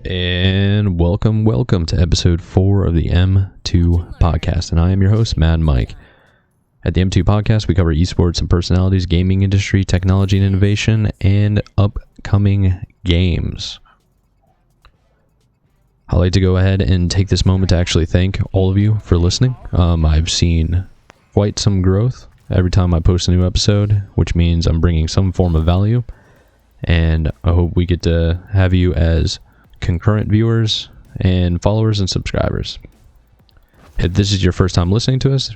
And welcome to episode 4 of the M2 podcast. And I am your host, Mad Mike. At the M2 podcast, we cover esports and personalities, gaming industry, technology and innovation, and upcoming games. I'd like to go ahead and take this moment to actually thank all of you for listening. I've seen quite some growth every time I post a new episode, which means I'm bringing some form of value. And I hope we get to have you as concurrent viewers and followers and subscribers. If this is your first time listening to us,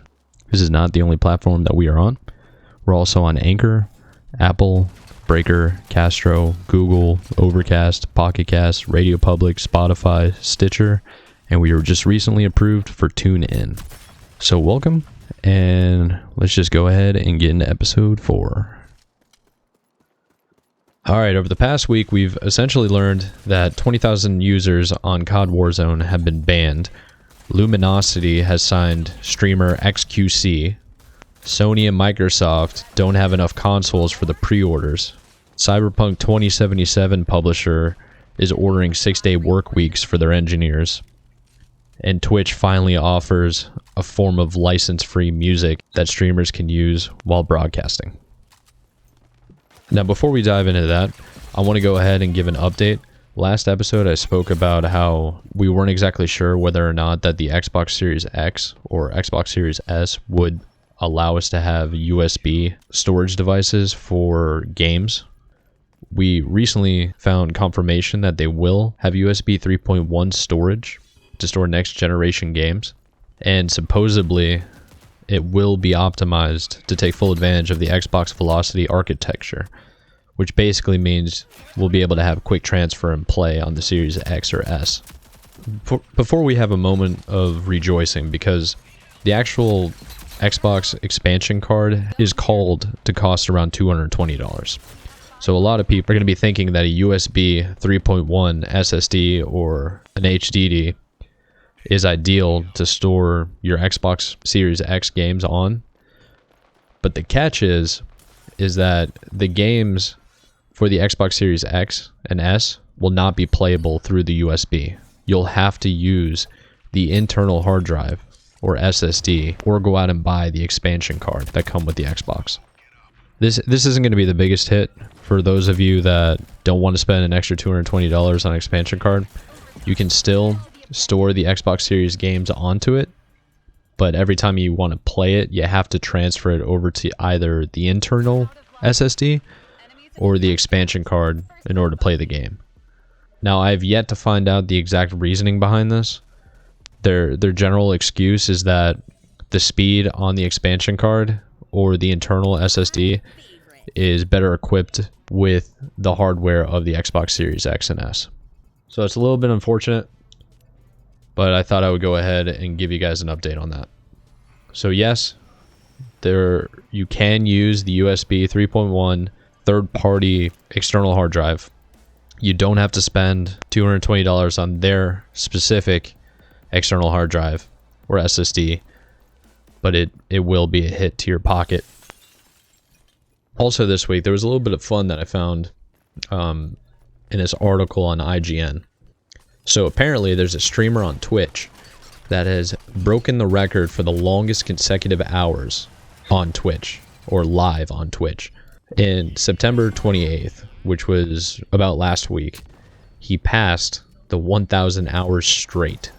this is not the only platform that we are on. We're also on Anchor, Apple, Breaker, Castro, Google, Overcast, Pocket Cast, Radio Public, Spotify, Stitcher, and we were just recently approved for TuneIn. So welcome, and let's just go ahead and get into episode 4. Alright, over the past week, we've essentially learned that 20,000 users on COD Warzone have been banned. Luminosity has signed streamer xQc's. Sony and Microsoft don't have enough consoles for the pre-orders. CyberPunk 2077 publisher is ordering 6-day work weeks for their engineers. And Twitch finally offers a form of license-free music that streamers can use while broadcasting. Now, before we dive into that, I want to go ahead and give an update. Last episode, I spoke about how we weren't exactly sure whether or not that the Xbox Series X or Xbox Series S would allow us to have USB storage devices for games. We recently found confirmation that they will have USB 3.1 storage to store next generation games. And supposedly, it will be optimized to take full advantage of the Xbox Velocity architecture, which basically means we'll be able to have quick transfer and play on the Series X or S. Before we have a moment of rejoicing, because the actual Xbox expansion card is called to cost around $220. So a lot of people are going to be thinking that a USB 3.1 SSD or an HDD is ideal to store your Xbox Series X games on. But the catch is that the games for the Xbox Series X and S will not be playable through the USB. You'll have to use the internal hard drive or SSD or go out and buy the expansion card that come with the Xbox. This isn't going to be the biggest hit for those of you that don't want to spend an extra $220 on an expansion card. You can still store the Xbox Series games onto it, but every time you want to play it, you have to transfer it over to either the internal SSD or the expansion card in order to play the game. Now, I've yet to find out the exact reasoning behind this. Their general excuse is that the speed on the expansion card or the internal SSD is better equipped with the hardware of the Xbox Series X and S. So it's a little bit unfortunate, but I thought I would go ahead and give you guys an update on that. So yes, you can use the USB 3.1 third-party external hard drive. You don't have to spend $220 on their specific external hard drive or SSD, but it will be a hit to your pocket. Also this week, there was a little bit of fun that I found in this article on IGN. So apparently there's a streamer on Twitch that has broken the record for the longest consecutive hours on Twitch or live on Twitch. In September 28th, which was about last week, he passed the 1,000 hours straight.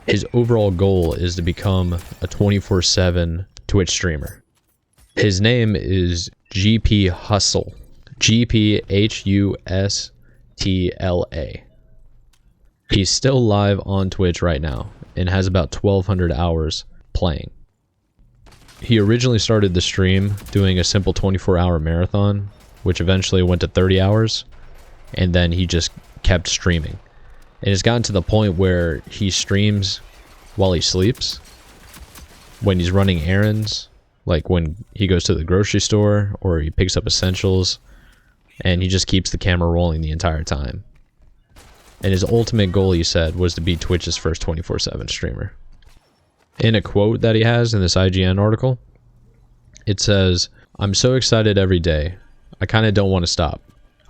His overall goal is to become a 24/7 Twitch streamer. His name is GPHustla. GPHustla. He's still live on Twitch right now and has about 1,200 hours playing. He originally started the stream doing a simple 24-hour marathon, which eventually went to 30 hours, and then he just kept streaming. And it's gotten to the point where he streams while he sleeps, when he's running errands, like when he goes to the grocery store or he picks up essentials, and he just keeps the camera rolling the entire time. And his ultimate goal, he said, was to be Twitch's first 24/7 streamer. In a quote that he has in this IGN article, it says, "I'm so excited every day. I kind of don't want to stop.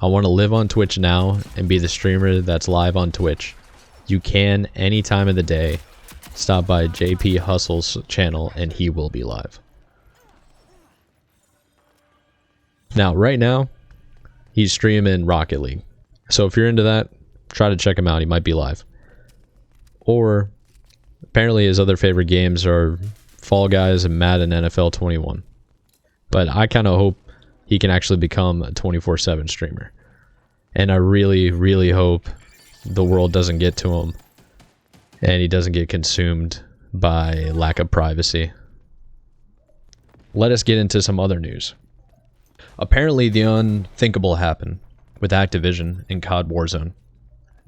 I want to live on Twitch now and be the streamer that's live on Twitch. You can, any time of the day, stop by GPHustla's channel and he will be live. Now, right now, he's streaming Rocket League. So if you're into that, try to check him out. He might be live. Or, apparently his other favorite games are Fall Guys and Madden NFL 21. But I kind of hope he can actually become a 24/7 streamer. And I really, really hope the world doesn't get to him and he doesn't get consumed by lack of privacy. Let us get into some other news. Apparently the unthinkable happened with Activision in COD Warzone.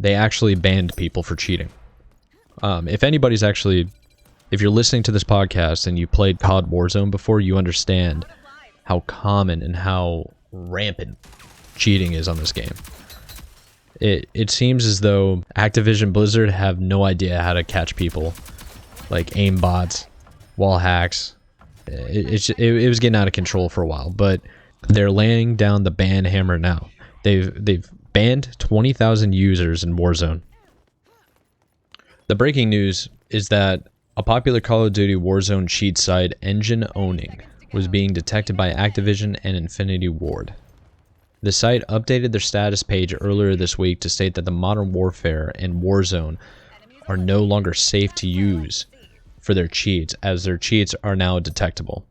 They actually banned people for cheating. If you're listening to this podcast and you played COD Warzone before, you understand how common and how rampant cheating is on this game. It seems as though Activision Blizzard have no idea how to catch people, like aim bots, wall hacks. It was getting out of control for a while, but they're laying down the ban hammer now. They've banned 20,000 users in Warzone. The breaking news is that a popular Call of Duty Warzone cheat site, Engine Owning, was being detected by Activision and Infinity Ward. The site updated their status page earlier this week to state that the Modern Warfare and Warzone are no longer safe to use for their cheats, as their cheats are now detectable.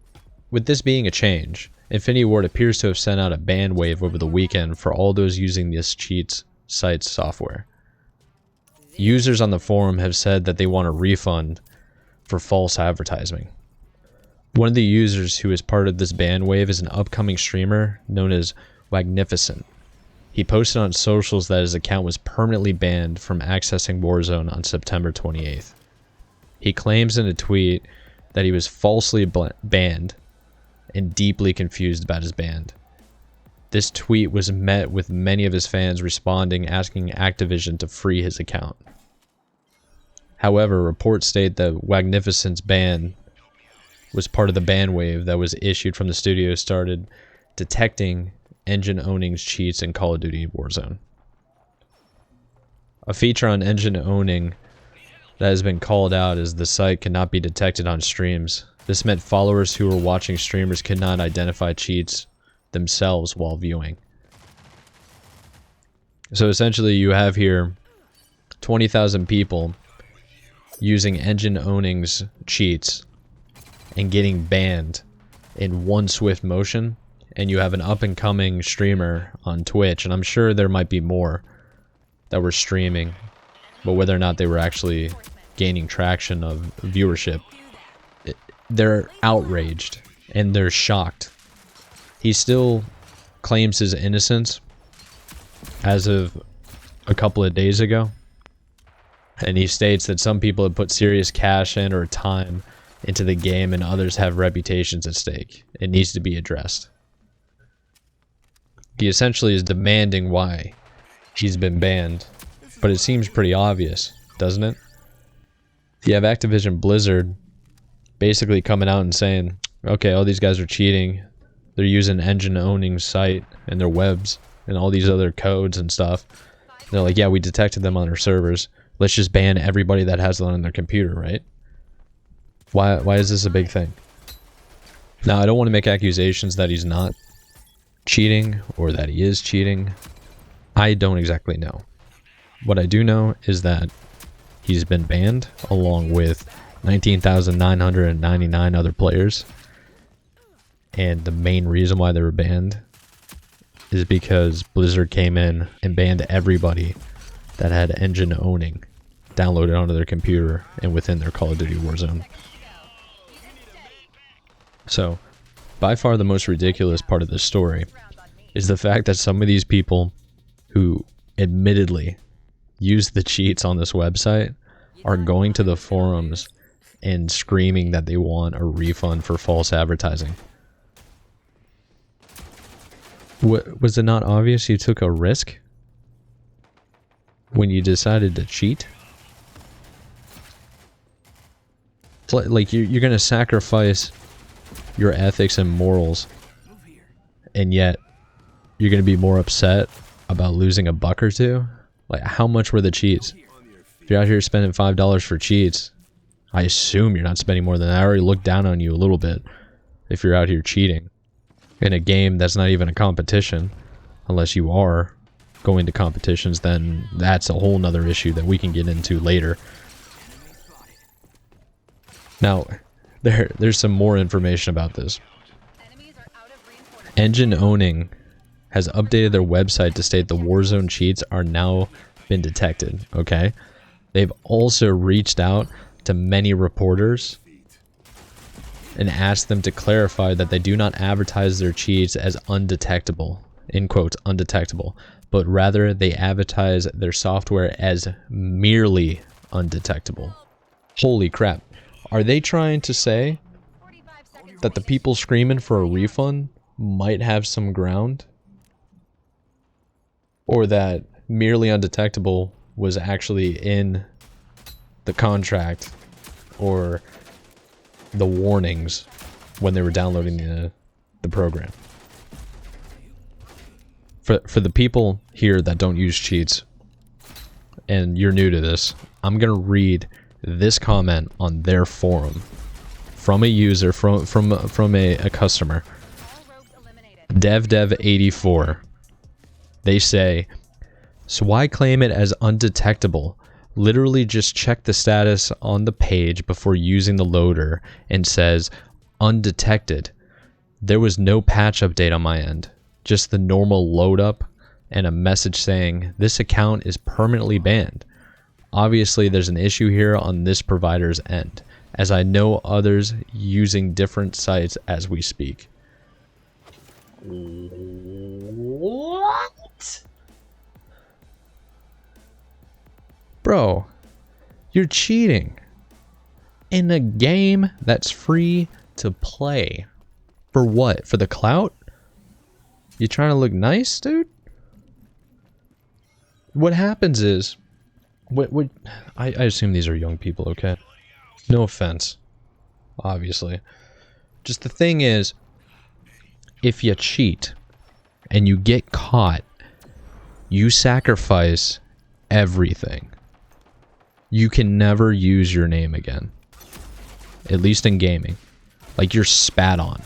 With this being a change, Infinity Ward appears to have sent out a ban wave over the weekend for all those using this cheats site's software. Users on the forum have said that they want a refund for false advertising. One of the users who is part of this ban wave is an upcoming streamer known as Magnificent. He posted on socials that his account was permanently banned from accessing Warzone on September 28th. He claims in a tweet that he was falsely banned and deeply confused about his ban. This tweet was met with many of his fans responding, asking Activision to free his account. However, reports state that Magnificent's ban was part of the ban wave that was issued from the studio started detecting Engine Owning's cheats in Call of Duty Warzone. A feature on Engine Owning that has been called out is the site cannot be detected on streams. This meant followers who were watching streamers could not identify cheats themselves while viewing. So essentially you have here 20,000 people using Engine Owning's cheats and getting banned in one swift motion, and you have an up-and-coming streamer on Twitch, and I'm sure there might be more that were streaming, but whether or not they were actually gaining traction of viewership, they're outraged and they're shocked. He still claims his innocence as of a couple of days ago, and he states that some people have put serious cash in or time into the game and others have reputations at stake. It needs to be addressed. He essentially is demanding why he's been banned, but it seems pretty obvious, doesn't it? You have Activision Blizzard basically coming out and saying, okay, all these guys are cheating. They're using Engine Owning site and their webs and all these other codes and stuff. They're like, yeah, we detected them on our servers. Let's just ban everybody that has it on their computer, right? Why is this a big thing? Now, I don't want to make accusations that he's not cheating or that he is cheating. I don't exactly know. What I do know is that he's been banned along with 19,999 other players, and the main reason why they were banned is because Blizzard came in and banned everybody that had Engine Owning downloaded onto their computer and within their Call of Duty Warzone. So, by far the most ridiculous part of this story is the fact that some of these people who admittedly use the cheats on this website are going to the forums and screaming that they want a refund for false advertising. Was it not obvious you took a risk when you decided to cheat? Like you're going to sacrifice your ethics and morals, and yet you're going to be more upset about losing a buck or two? Like, how much were the cheats? If you're out here spending $5 for cheats, I assume you're not spending more than that. I already looked down on you a little bit if you're out here cheating in a game that's not even a competition. Unless you are going to competitions, then that's a whole nother issue that we can get into later. Now, there's some more information about this. Engine Owning has updated their website to state the Warzone cheats are now been detected, okay? They've also reached out to many reporters and asked them to clarify that they do not advertise their cheats as undetectable, in quotes, undetectable, but rather they advertise their software as merely undetectable. Holy crap. Are they trying to say that the people screaming for a refund might have some ground? Or that merely undetectable was actually in the contract or the warnings when they were downloading the program? For the people here that don't use cheats and you're new to this, I'm gonna read this comment on their forum from a user, from a customer, devdev84. They say, so why claim it as undetectable? Literally just check the status on the page before using the loader and says undetected. There was no patch update on my end, just the normal load up and a message saying this account is permanently banned. Obviously there's an issue here on this provider's end, as I know others using different sites as we speak. What? Bro, you're cheating in a game that's free to play. For what? For the clout? You trying to look nice, dude? What happens is, I assume these are young people, okay? No offense, obviously. Just the thing is, if you cheat and you get caught, you sacrifice everything. You can never use your name again. At least in gaming. Like, you're spat on.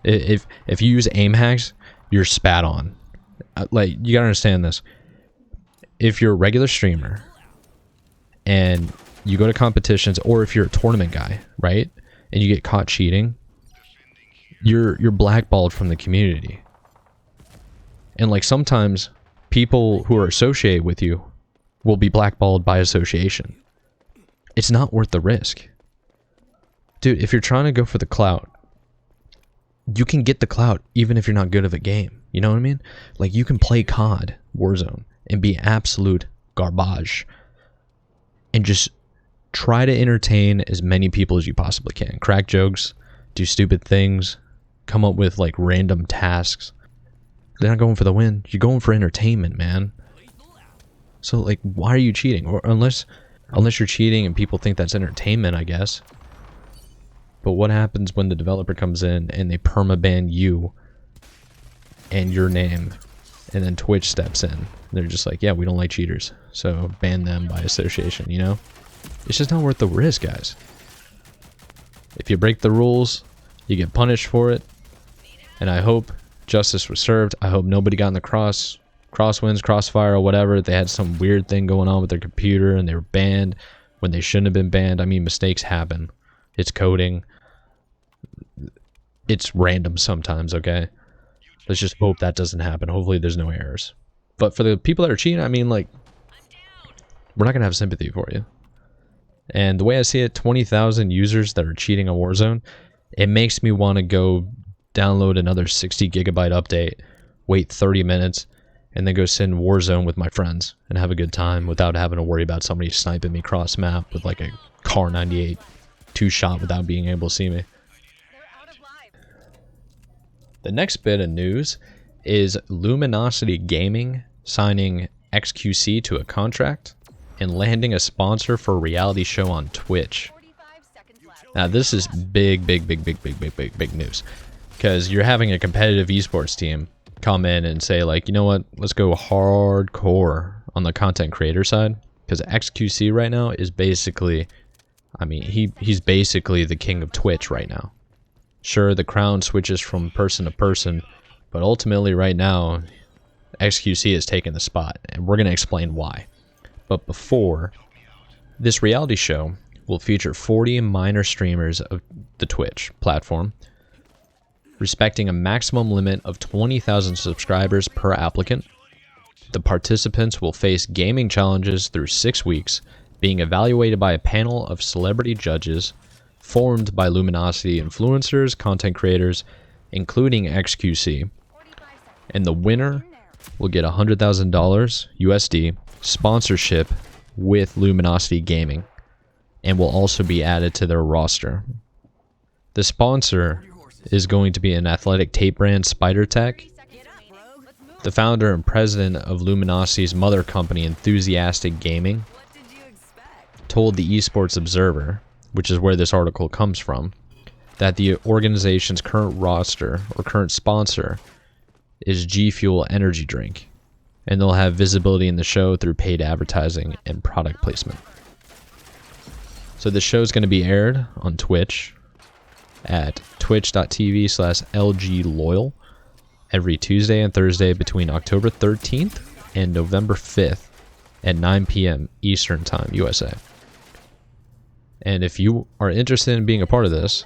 If you use aim hacks, you're spat on. Like, you gotta understand this. If you're a regular streamer and you go to competitions, or if you're a tournament guy, right, and you get caught cheating, you're blackballed from the community. And like, sometimes people who are associated with you will be blackballed by association. It's not worth the risk. Dude, if you're trying to go for the clout, you can get the clout even if you're not good at the game. You know what I mean? Like, you can play COD, Warzone, and be absolute garbage. And just try to entertain as many people as you possibly can. Crack jokes, do stupid things, come up with like random tasks. They're not going for the win. You're going for entertainment, man. So like, why are you cheating? Or unless you're cheating and people think that's entertainment, I guess. But what happens when the developer comes in and they permaban you and your name, and then Twitch steps in? They're just like, yeah, we don't like cheaters, so ban them by association, you know? It's just not worth the risk, guys. If you break the rules, you get punished for it. And I hope justice was served. I hope nobody got in the crosswinds, crossfire, or whatever. They had some weird thing going on with their computer and they were banned when they shouldn't have been banned. I mean, mistakes happen. It's coding. It's random sometimes, okay? Let's just hope that doesn't happen. Hopefully there's no errors. But for the people that are cheating, I mean, like, we're not going to have sympathy for you. And the way I see it, 20,000 users that are cheating on Warzone, it makes me want to go download another 60 gigabyte update, wait 30 minutes, and then go sit in Warzone with my friends and have a good time without having to worry about somebody sniping me cross map with like a Car 98 two-shot without being able to see me. The next bit of news is Luminosity Gaming signing xQc to a contract and landing a sponsor for a reality show on Twitch. Now this is big news, because you're having a competitive esports team come in and say like, you know what, let's go hardcore on the content creator side, because XQC right now is basically, I mean, he's basically the king of Twitch right now. Sure, the crown switches from person to person, but ultimately right now XQC has taken the spot, and we're going to explain why. But before, this reality show will feature 40 minor streamers of the Twitch platform, respecting a maximum limit of 20,000 subscribers per applicant. The participants will face gaming challenges through 6 weeks, being evaluated by a panel of celebrity judges formed by Luminosity influencers, content creators, including XQC. And the winner will get $100,000 USD sponsorship with Luminosity Gaming, and will also be added to their roster. The sponsor is going to be an athletic tape brand, Spider Tech. The founder and president of Luminosity's mother company, Enthusiastic Gaming, told the Esports Observer, which is where this article comes from, that the organization's current roster or current sponsor is G Fuel energy drink, and they'll have visibility in the show through paid advertising and product placement. So the show is going to be aired on Twitch at twitch.tv/LGLoyal every Tuesday and Thursday between October 13th and November 5th at 9 p.m. Eastern Time, USA. And if you are interested in being a part of this,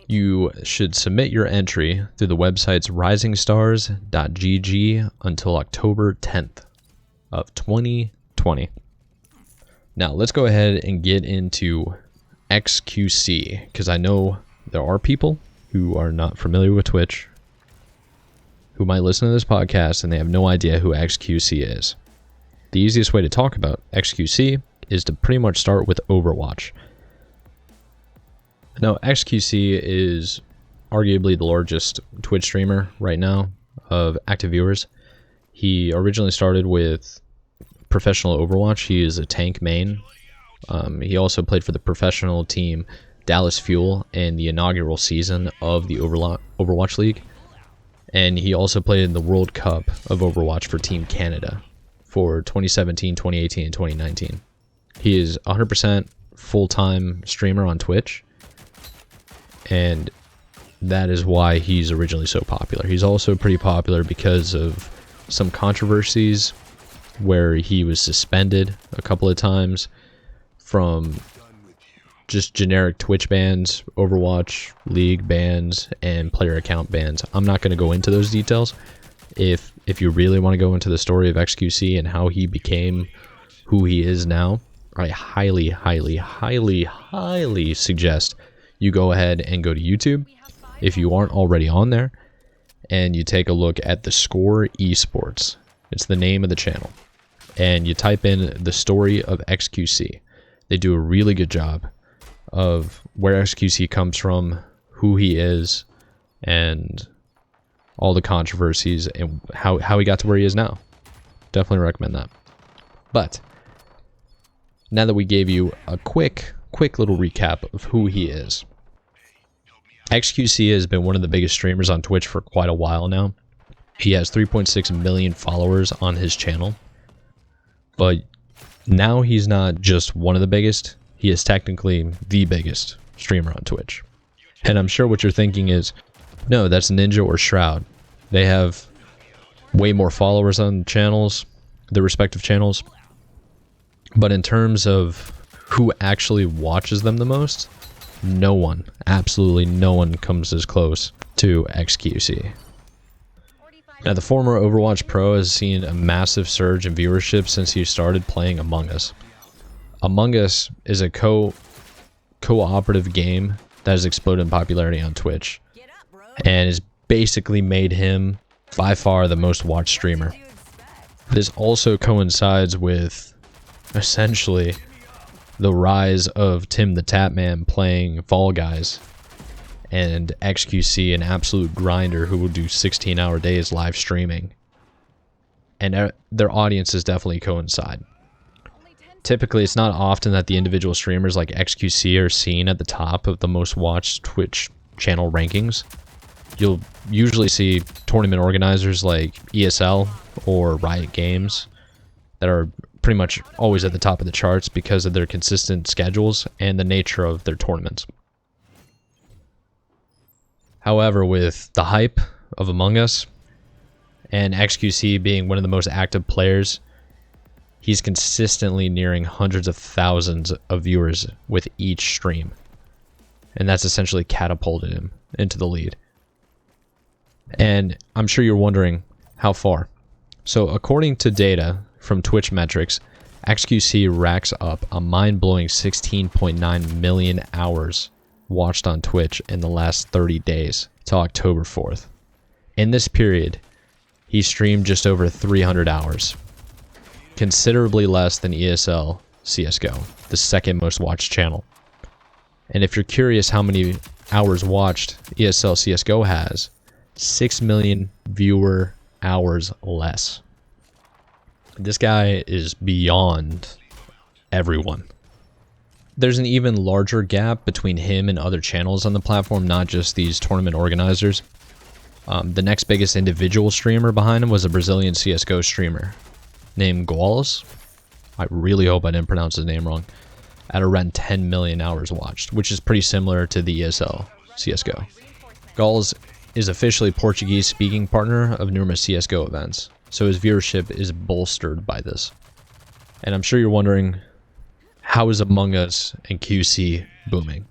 you should submit your entry through the website's risingstars.gg until October 10th of 2020. Now, let's go ahead and get into XQC, because I know there are people who are not familiar with Twitch who might listen to this podcast and they have no idea who XQC is. The easiest way to talk about XQC is to pretty much start with Overwatch. Now, XQC is arguably the largest Twitch streamer right now of active viewers. He originally started with professional Overwatch. He is a tank main. He also played for the professional team Dallas Fuel in the inaugural season of the Overwatch League. And he also played in the World Cup of Overwatch for Team Canada for 2017, 2018, and 2019. He is 100% full-time streamer on Twitch, and that is why he's originally so popular. He's also pretty popular because of some controversies where he was suspended a couple of times from just generic Twitch bans, Overwatch League bans, and player account bans. I'm not going to go into those details. If you really want to go into the story of XQC and how he became who he is now, I highly, highly, highly, highly suggest you go ahead and go to YouTube, if you aren't already on there, and you take a look at The Score Esports. It's the name of the channel. And you type in the story of XQC. They do a really good job of where XQC comes from, who he is, and all the controversies, and how he got to where he is now. Definitely recommend that. But now that we gave you a quick little recap of who he is, XQC has been one of the biggest streamers on Twitch for quite a while now. He has 3.6 million followers on his channel. But now he's not just one of the biggest, he is technically the biggest streamer on Twitch. And I'm sure what you're thinking is, no, that's Ninja or Shroud. They have way more followers on channels, their respective channels. But in terms of who actually watches them the most, no one, absolutely no one comes as close to XQC. Now, the former Overwatch Pro has seen a massive surge in viewership since he started playing Among Us. Among Us is a cooperative game that has exploded in popularity on Twitch, and has basically made him by far the most watched streamer. This also coincides with essentially the rise of Tim the Tatman playing Fall Guys, and XQC, an absolute grinder who will do 16-hour days live streaming. And their audiences definitely coincide. Typically, it's not often that the individual streamers like XQC are seen at the top of the most watched Twitch channel rankings. you'll usually see tournament organizers like ESL or Riot Games that are pretty much always at the top of the charts because of their consistent schedules and the nature of their tournaments. However, with the hype of Among Us and xQc being one of the most active players, he's consistently nearing hundreds of thousands of viewers with each stream. And that's essentially catapulted him into the lead. And I'm sure you're wondering how far. So according to data from Twitch metrics, xQc racks up a mind-blowing 16.9 million hours watched on Twitch in the last 30 days to October 4th. In this period, he streamed just over 300 hours, considerably less than ESL CSGO, the second most watched channel. And if you're curious how many hours watched ESL CSGO has, 6 million viewer hours less. This guy is beyond everyone. There's an even larger gap between him and other channels on the platform, not just these tournament organizers. The next biggest individual streamer behind him was a Brazilian CSGO streamer named Goales. I really hope I didn't pronounce his name wrong. At around 10 million hours watched, which is pretty similar to the ESL CSGO. Goales is officially Portuguese speaking partner of numerous CSGO events, so his viewership is bolstered by this. And I'm sure you're wondering, how is Among Us and QC booming?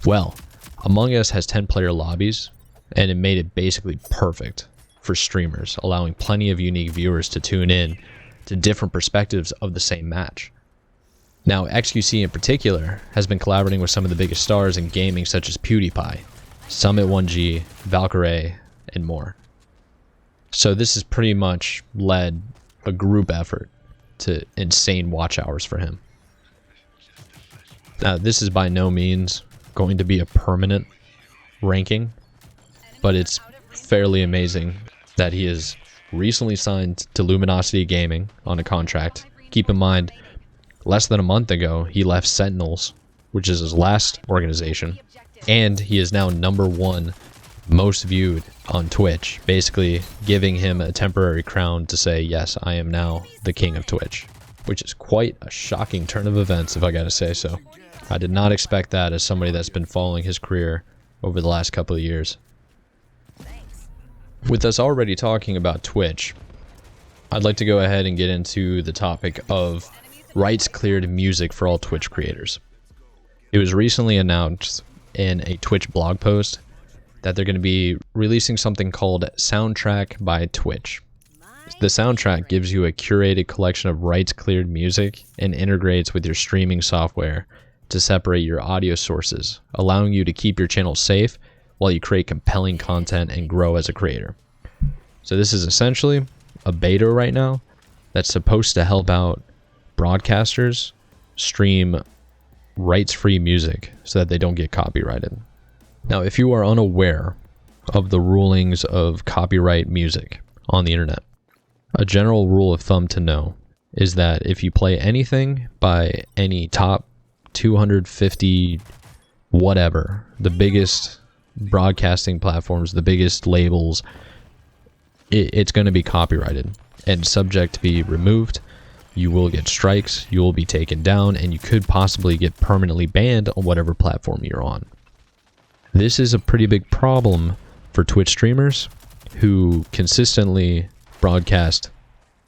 Well, Among Us has 10-player lobbies, and it made it basically perfect for streamers, allowing plenty of unique viewers to tune in to different perspectives of the same match. Now, xQc in particular has been collaborating with some of the biggest stars in gaming such as PewDiePie, Summit1G, Valkyrae, and more. So this has pretty much led a group effort to insane watch hours for him. Now, this is by no means going to be a permanent ranking, but it's fairly amazing that he is recently signed to Luminosity Gaming on a contract. Keep in mind, less than a month ago, he left Sentinels, which is his last organization, and he is now #1 most viewed on Twitch, basically giving him a temporary crown to say, yes, I am now the king of Twitch, which is quite a shocking turn of events, if I gotta say so. I did not expect that as somebody that's been following his career over the last couple of years. With us already talking about Twitch, I'd like to go ahead and get into the topic of rights-cleared music for all Twitch creators. It was recently announced in a Twitch blog post that they're going to be releasing something called Soundtrack by Twitch. The soundtrack gives you a curated collection of rights-cleared music and integrates with your streaming software to separate your audio sources, allowing you to keep your channel safe while you create compelling content and grow as a creator. So this is essentially a beta right now that's supposed to help out broadcasters stream rights-free music so that they don't get copyrighted. Now, if you are unaware of the rulings of copyright music on the internet, a general rule of thumb to know is that if you play anything by any top 250 whatever, the biggest broadcasting platforms, the biggest labels, it's going to be copyrighted and subject to be removed. You will get strikes, you will be taken down, and you could possibly get permanently banned on whatever platform you're on. This is a pretty big problem for Twitch streamers who consistently broadcast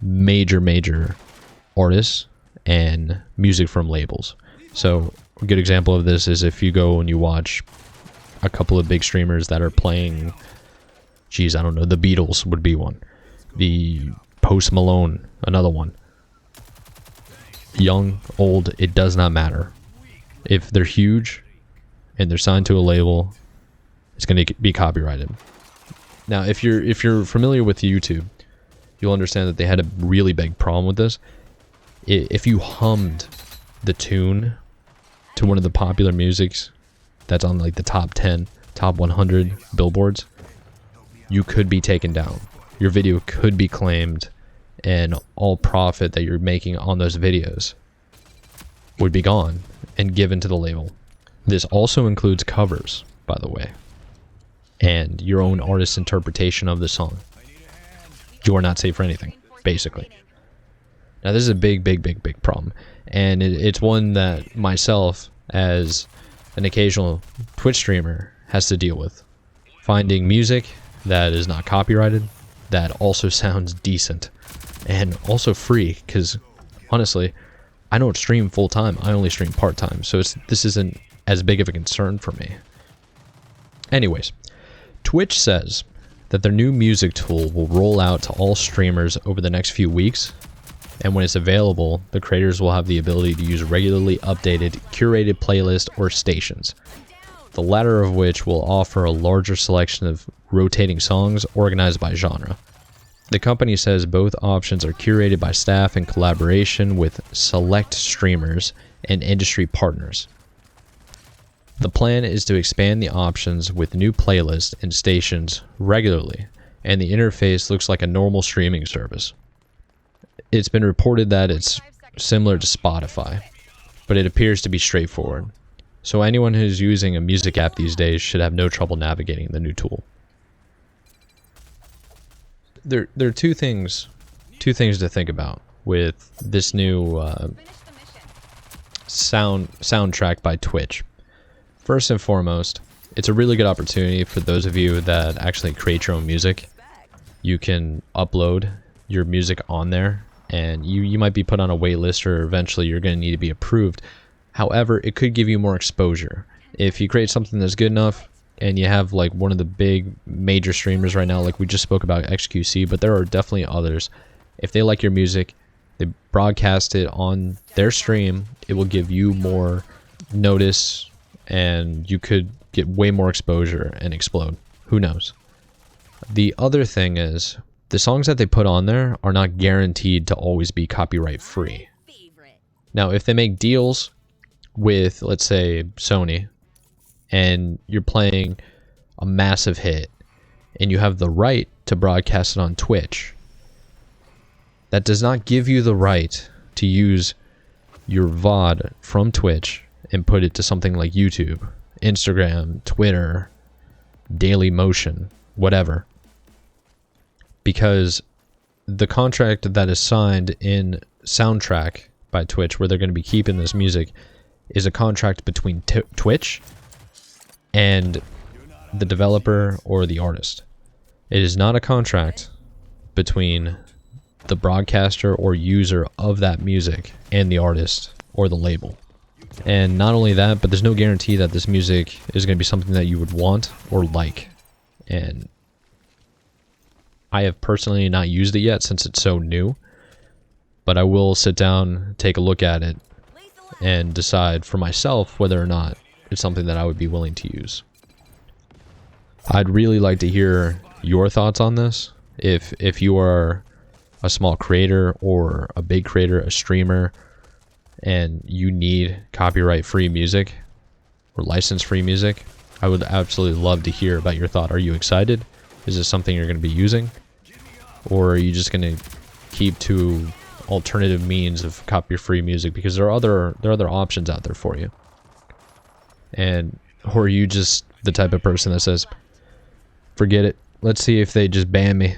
major artists and music from labels. So a good example of this is if you go and you watch a couple of big streamers that are playing, geez, I don't know, the Beatles would be one. The Post Malone, another one. Young, old, it does not matter. If they're huge and they're signed to a label, it's going to be copyrighted. Now, if you're familiar with YouTube, you'll understand that they had a really big problem with this. If you hummed the tune to one of the popular musics that's on like the top 10, top 100 billboards, you could be taken down. Your video could be claimed, and all profit that you're making on those videos would be gone and given to the label. This also includes covers, by the way. and your own artist's interpretation of the song. You are not safe for anything, basically. Now, this is a big problem, and it's one that myself, as an occasional Twitch streamer, has to deal with. Finding music that is not copyrighted, that also sounds decent, and also free, because honestly, I don't stream full-time, I only stream part-time, so this isn't as big of a concern for me. Anyways, Twitch says that their new music tool will roll out to all streamers over the next few weeks, and when it's available, the creators will have the ability to use regularly updated, curated playlists or stations, the latter of which will offer a larger selection of rotating songs organized by genre. The company says both options are curated by staff in collaboration with select streamers and industry partners. The plan is to expand the options with new playlists and stations regularly, and the interface looks like a normal streaming service. It's been reported that it's similar to Spotify, but it appears to be straightforward. So anyone who's using a music app these days should have no trouble navigating the new tool. There are two things to think about with this new soundtrack by Twitch. First and foremost, it's a really good opportunity for those of you that actually create your own music. You can upload your music on there, and you might be put on a wait list, or eventually you're going to need to be approved. However, it could give you more exposure. If you create something that's good enough, and you have like one of the big major streamers right now, like we just spoke about xQc, but there are definitely others. If they like your music, they broadcast it on their stream, it will give you more notice, and you could get way more exposure and explode. Who knows? The other thing is, the songs that they put on there are not guaranteed to always be copyright free. Now, if they make deals with, let's say, Sony, and you're playing a massive hit, and you have the right to broadcast it on Twitch, that does not give you the right to use your VOD from Twitch and put it to something like YouTube, Instagram, Twitter, Daily Motion, whatever. Because the contract that is signed in Soundtrack by Twitch, where they're going to be keeping this music, is a contract between Twitch and the developer or the artist. It is not a contract between the broadcaster or user of that music and the artist or the label. And not only that, but there's no guarantee that this music is going to be something that you would want or like. And I have personally not used it yet since it's so new, but I will sit down, take a look at it, and decide for myself whether or not it's something that I would be willing to use. I'd really like to hear your thoughts on this. If you are a small creator or a big creator, a streamer, and you need copyright-free music or license-free music, I would absolutely love to hear about your thought. Are you excited? Is this something you're going to be using? Or are you just going to keep to alternative means of copy-free music? Because there are other options out there for you. And or are you just the type of person that says, forget it, let's see if they just ban me?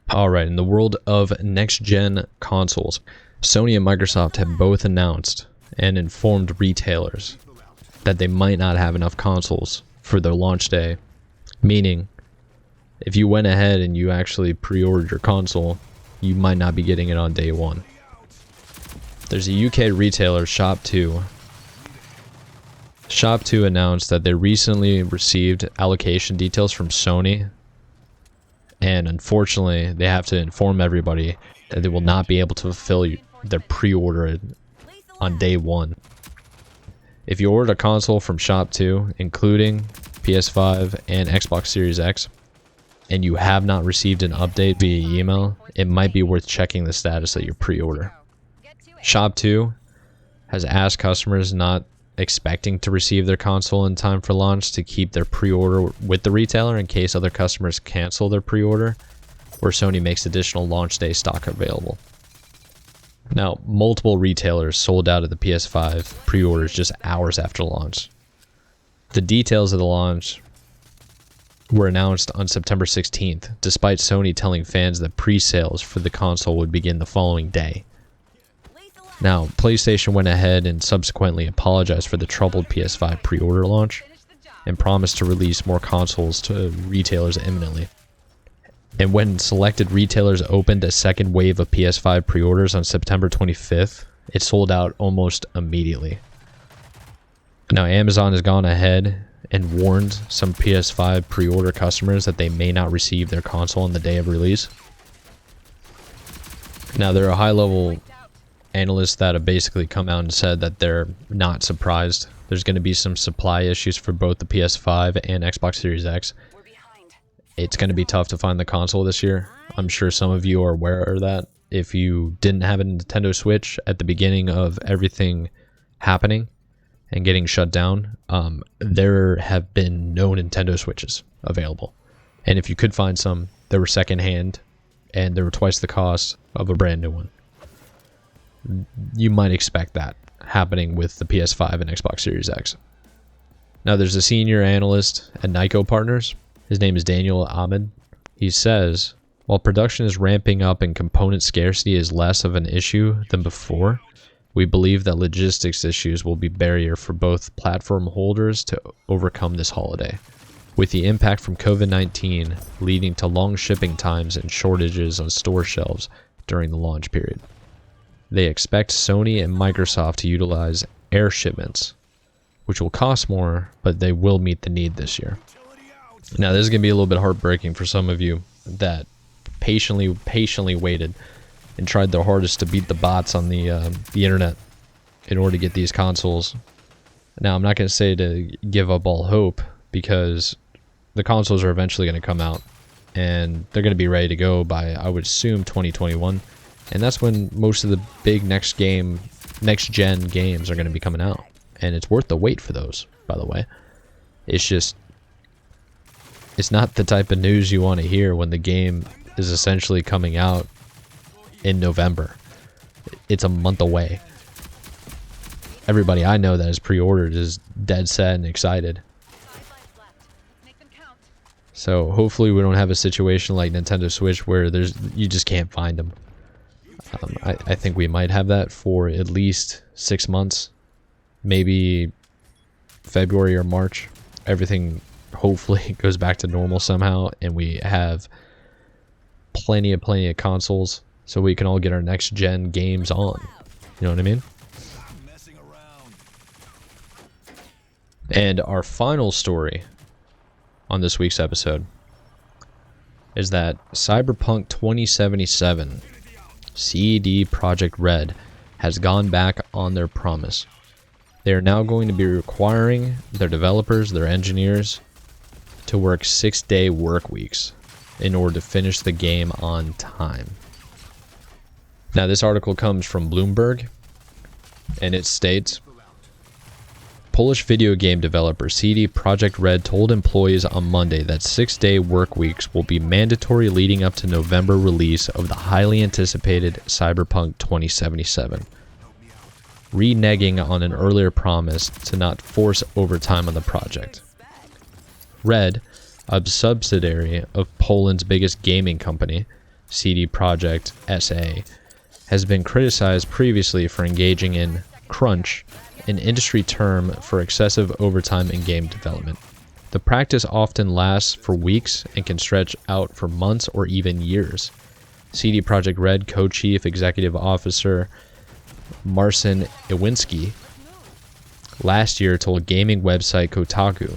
Alright, in the world of next-gen consoles, Sony and Microsoft have both announced and informed retailers that they might not have enough consoles for their launch day. Meaning, if you went ahead and you actually pre-ordered your console, you might not be getting it on day one. There's a UK retailer, Shop2. Shop2 announced that they recently received allocation details from Sony, and unfortunately, they have to inform everybody that they will not be able to fulfill their pre-order on day one. If you ordered a console from Shop2, including PS5 and Xbox Series X, and you have not received an update via email, it might be worth checking the status of your pre-order. Shop2 has asked customers not expecting to receive their console in time for launch to keep their pre-order with the retailer in case other customers cancel their pre-order, or Sony makes additional launch day stock available. Now, multiple retailers sold out of the PS5 pre-orders just hours after launch. The details of the launch were announced on September 16th, despite Sony telling fans that pre-sales for the console would begin the following day. Now, PlayStation went ahead and subsequently apologized for the troubled PS5 pre-order launch and promised to release more consoles to retailers imminently. And when selected retailers opened a second wave of PS5 pre-orders on September 25th, it sold out almost immediately. Now, Amazon has gone ahead and warned some PS5 pre-order customers that they may not receive their console on the day of release. Now, there are high-level analysts that have basically come out and said that they're not surprised. There's going to be some supply issues for both the PS5 and Xbox Series X. It's going to be tough to find the console this year. I'm sure some of you are aware of that. If you didn't have a Nintendo Switch at the beginning of everything happening and getting shut down, there have been no Nintendo Switches available. And if you could find some, they were secondhand and they were twice the cost of a brand new one. You might expect that happening with the PS5 and Xbox Series X. Now, there's a senior analyst at Nyko Partners. His name is Daniel Ahmed. He says, while production is ramping up and component scarcity is less of an issue than before, we believe that logistics issues will be a barrier for both platform holders to overcome this holiday, with the impact from COVID-19 leading to long shipping times and shortages on store shelves during the launch period. They expect Sony and Microsoft to utilize air shipments, which will cost more, but they will meet the need this year. Now, this is going to be a little bit heartbreaking for some of you that patiently waited and tried their hardest to beat the bots on the internet in order to get these consoles. Now, I'm not going to say to give up all hope, because the consoles are eventually going to come out and they're going to be ready to go by, I would assume, 2021. And that's when most of the big next gen games are going to be coming out. And it's worth the wait for those, by the way. It's not the type of news you want to hear when the game is essentially coming out in November. It's a month away. Everybody I know that has pre-ordered is dead set and excited. So hopefully we don't have a situation like Nintendo Switch where you just can't find them. I think we might have that for at least 6 months, maybe February or March. Everything hopefully goes back to normal somehow, and we have plenty of consoles so we can all get our next gen games on. You know what I mean? And our final story on this week's episode is that CyberPunk 2077, CD Projekt Red, has gone back on their promise. They are now going to be requiring their developers, their engineers, to work 6-day work weeks in order to finish the game on time. Now, this article comes from Bloomberg, and it states, Polish video game developer CD Projekt Red told employees on Monday that 6-day work weeks will be mandatory leading up to November release of the highly anticipated CyberPunk 2077, reneging on an earlier promise to not force overtime on the project. Red, a subsidiary of Poland's biggest gaming company, CD Projekt SA, has been criticized previously for engaging in crunch, an industry term for excessive overtime in game development. The practice often lasts for weeks and can stretch out for months or even years. CD Projekt Red co-chief executive officer Marcin Iwinski last year told gaming website Kotaku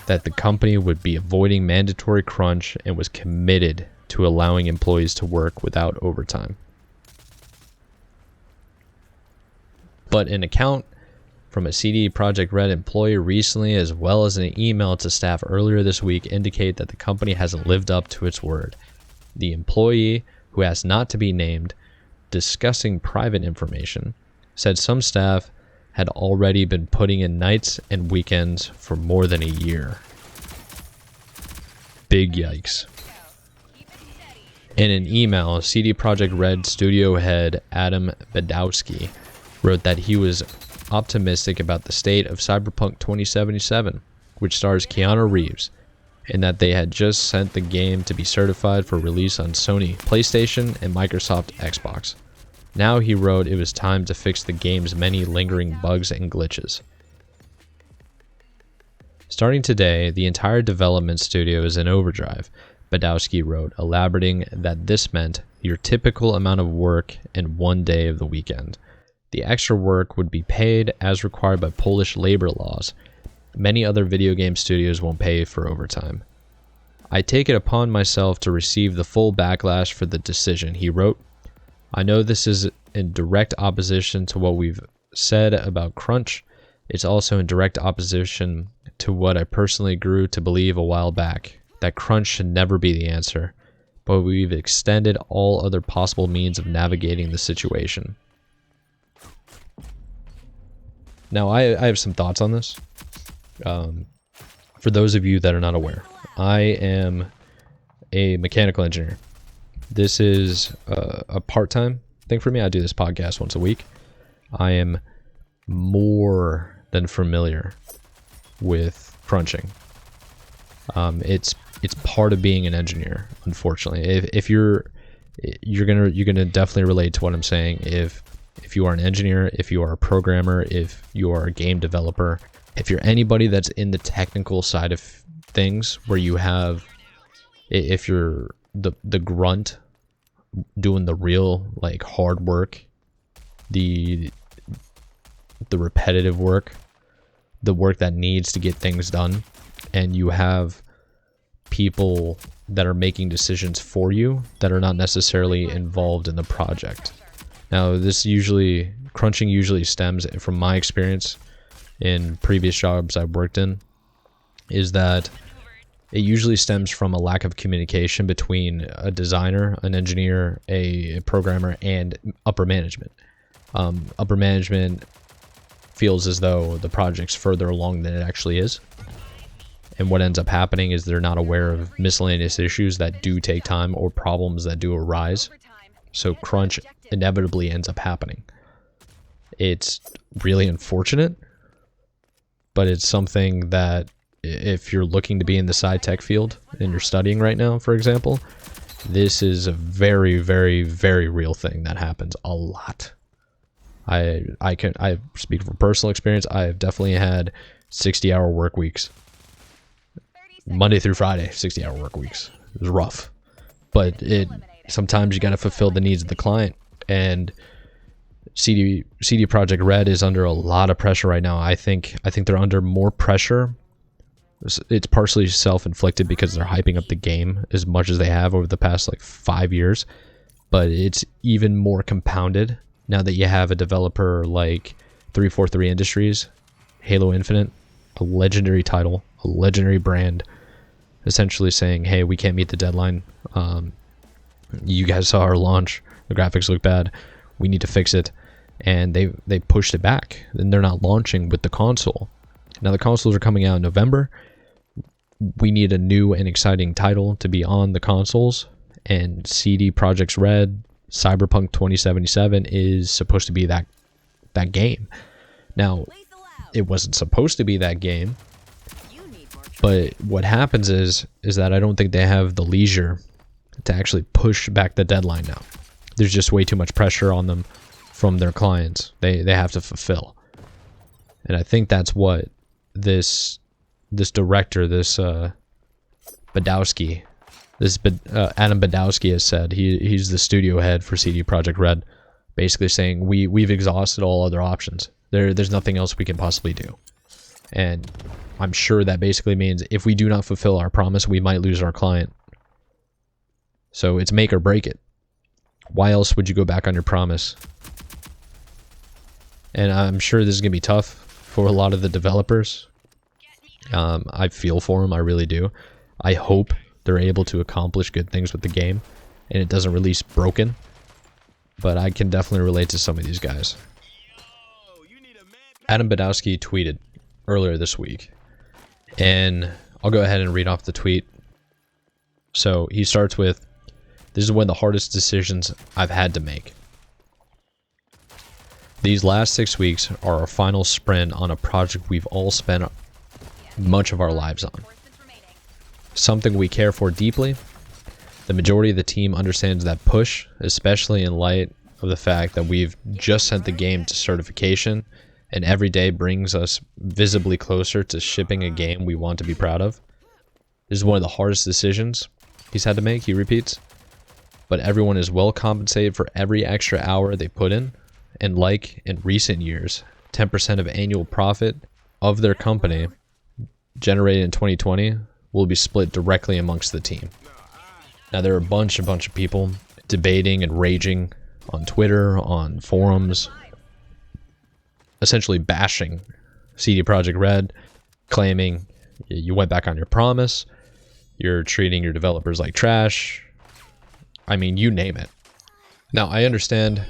that the company would be avoiding mandatory crunch and was committed to allowing employees to work without overtime. But an account from a CD Projekt Red employee recently, as well as an email to staff earlier this week, indicate that the company hasn't lived up to its word. The employee, who asked not to be named, discussing private information, said some staff had already been putting in nights and weekends for more than a year. Big yikes. In an email, CD Projekt Red studio head Adam Badowski wrote that he was optimistic about the state of CyberPunk 2077, which stars Keanu Reeves, and that they had just sent the game to be certified for release on Sony PlayStation and Microsoft Xbox. Now, he wrote, it was time to fix the game's many lingering bugs and glitches. Starting today, the entire development studio is in overdrive, Badowski wrote, elaborating that this meant your typical amount of work in one day of the weekend. The extra work would be paid as required by Polish labor laws. Many other video game studios won't pay for overtime. I take it upon myself to receive the full backlash for the decision, he wrote. I know this is in direct opposition to what we've said about crunch. It's also in direct opposition to what I personally grew to believe a while back, that crunch should never be the answer, but we've extended all other possible means of navigating the situation. Now, I have some thoughts on this. For those of you that are not aware, I am a mechanical engineer. This is a part-time thing for me. I do this podcast once a week. I am more than familiar with crunching. It's part of being an engineer, unfortunately. If you're gonna definitely relate to what I'm saying. If you are an engineer, if you are a programmer, if you are a game developer, if you're anybody that's in the technical side of things, where you have, if you're the grunt doing the real like hard work, the repetitive work, the work that needs to get things done, and you have people that are making decisions for you that are not necessarily involved in the project. Now, crunching usually stems from my experience in previous jobs I've worked in, is that it usually stems from a lack of communication between a designer, an engineer, a programmer, and upper management. Upper management feels as though the project's further along than it actually is. And what ends up happening is they're not aware of miscellaneous issues that do take time or problems that do arise. So crunch inevitably ends up happening. It's really unfortunate, but it's something that if you're looking to be in the sci-tech field and you're studying right now, for example, this is a very, very, very real thing that happens a lot. I speak from personal experience. I've definitely had 60-hour work weeks. Monday through Friday, 60-hour work weeks. It was rough. But sometimes you got to fulfill the needs of the client. And CD Projekt Red is under a lot of pressure right now. I think they're under more pressure. It's partially self-inflicted because they're hyping up the game as much as they have over the past 5 years. But it's even more compounded now that you have a developer like 343 Industries, Halo Infinite, a legendary title, a legendary brand, essentially saying, hey, we can't meet the deadline. You guys saw our launch. The graphics look bad. We need to fix it. And they pushed it back. And they're not launching with the console. Now the consoles are coming out in November. We need a new and exciting title to be on the consoles. And CD Projekt Red, CyberPunk 2077 is supposed to be that game. Now, it wasn't supposed to be that game. But what happens is that I don't think they have the leisure to actually push back the deadline now. There's just way too much pressure on them from their clients. They have to fulfill. And I think that's what this director, this Badowski, Adam Badowski has said. He's the studio head for CD Projekt Red, basically saying we've exhausted all other options. There's nothing else we can possibly do. And I'm sure that basically means if we do not fulfill our promise, we might lose our client. So it's make or break it. Why else would you go back on your promise? And I'm sure this is going to be tough for a lot of the developers. I feel for them, I really do. I hope they're able to accomplish good things with the game and it doesn't release broken. But I can definitely relate to some of these guys. Adam Badowski tweeted earlier this week, and I'll go ahead and read off the tweet. So he starts with, "This is one of the hardest decisions I've had to make. These last 6 weeks are our final sprint on a project we've all spent much of our lives on. Something we care for deeply. The majority of the team understands that push, especially in light of the fact that we've just sent the game to certification, and every day brings us visibly closer to shipping a game we want to be proud of. This is one of the hardest decisions he's had to make, he repeats. But everyone is well compensated for every extra hour they put in, and like in recent years, 10% of annual profit of their company generated in 2020 will be split directly amongst the team. Now, there are a bunch of people debating and raging on Twitter, on forums, essentially bashing CD Projekt Red, claiming you went back on your promise, you're treating your developers like trash. I mean, you name it. Now, I understand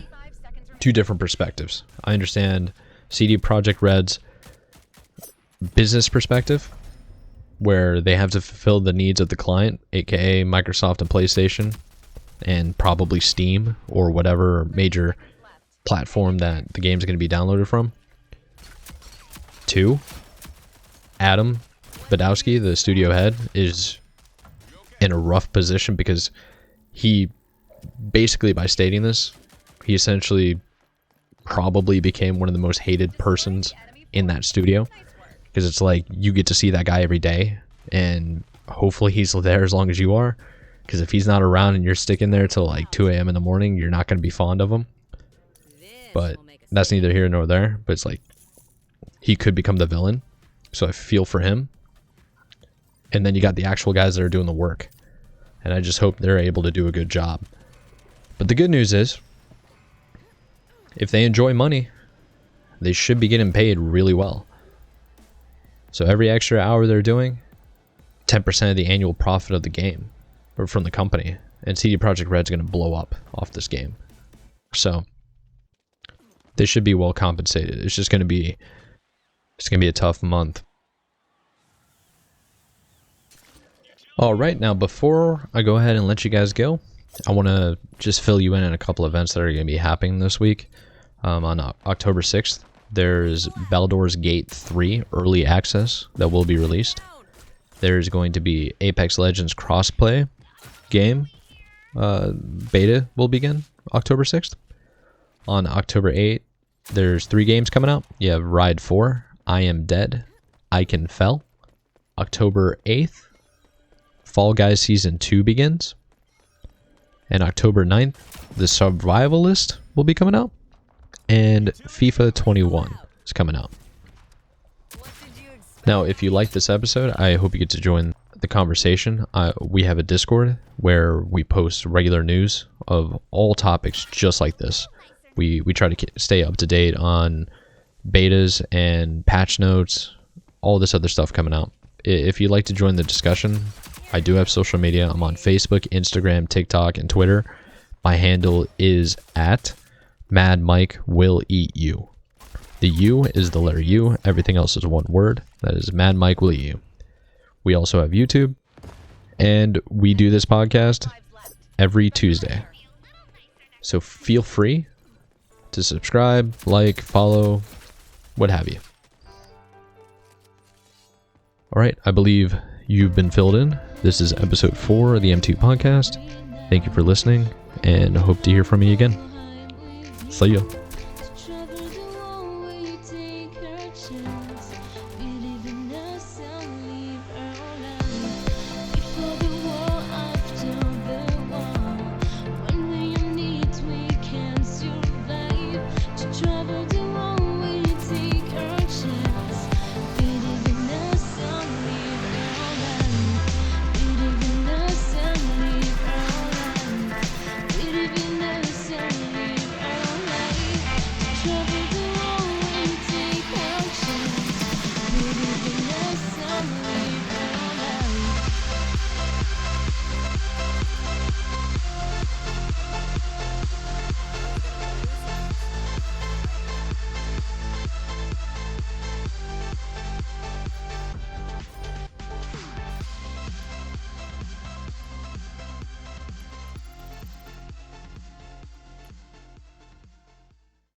two different perspectives. I understand CD Projekt Red's business perspective, where they have to fulfill the needs of the client, aka Microsoft and PlayStation, and probably Steam or whatever major platform that the game's going to be downloaded from. Two, Adam Badowski, the studio head, is in a rough position because he basically, by stating this, he essentially probably became one of the most hated persons in that studio, because it's like you get to see that guy every day, and hopefully he's there as long as you are, because if he's not around and you're sticking there till like 2 a.m. in the morning, you're not going to be fond of him. But that's neither here nor there. But it's like he could become the villain, so I feel for him. And then you got the actual guys that are doing the work, and I just hope they're able to do a good job. But the good news is, if they enjoy money, they should be getting paid really well. So every extra hour they're doing, 10% of the annual profit of the game, or from the company, and CD Projekt Red's going to blow up off this game. So they should be well compensated. It's just going to be, a tough month. All right, now before I go ahead and let you guys go, I want to just fill you in on a couple events that are going to be happening this week. On October 6th, there's Baldur's Gate 3 Early Access that will be released. There's going to be Apex Legends Crossplay game beta will begin October 6th. On October 8th, there's 3 games coming out. You have Ride 4, I Am Dead, I Can Fell. October 8th, Fall Guys Season 2 begins. And October 9th, The Survivalist will be coming out. And FIFA 21 is coming out. Now, if you like this episode, I hope you get to join the conversation. We have a Discord where we post regular news of all topics just like this. We try to stay up to date on betas and patch notes, all this other stuff coming out. If you'd like to join the discussion, I do have social media. I'm on Facebook, Instagram, TikTok, and Twitter. My handle is at Mad Mike Will Eat You. The U is the letter U. Everything else is one word. That is Mad Mike Will Eat You. We also have YouTube, and we do this podcast every Tuesday. So feel free to subscribe, like, follow, what have you. All right, I believe you've been filled in. This is episode 4 of the M2 podcast. Thank you for listening, and hope to hear from you again. See ya.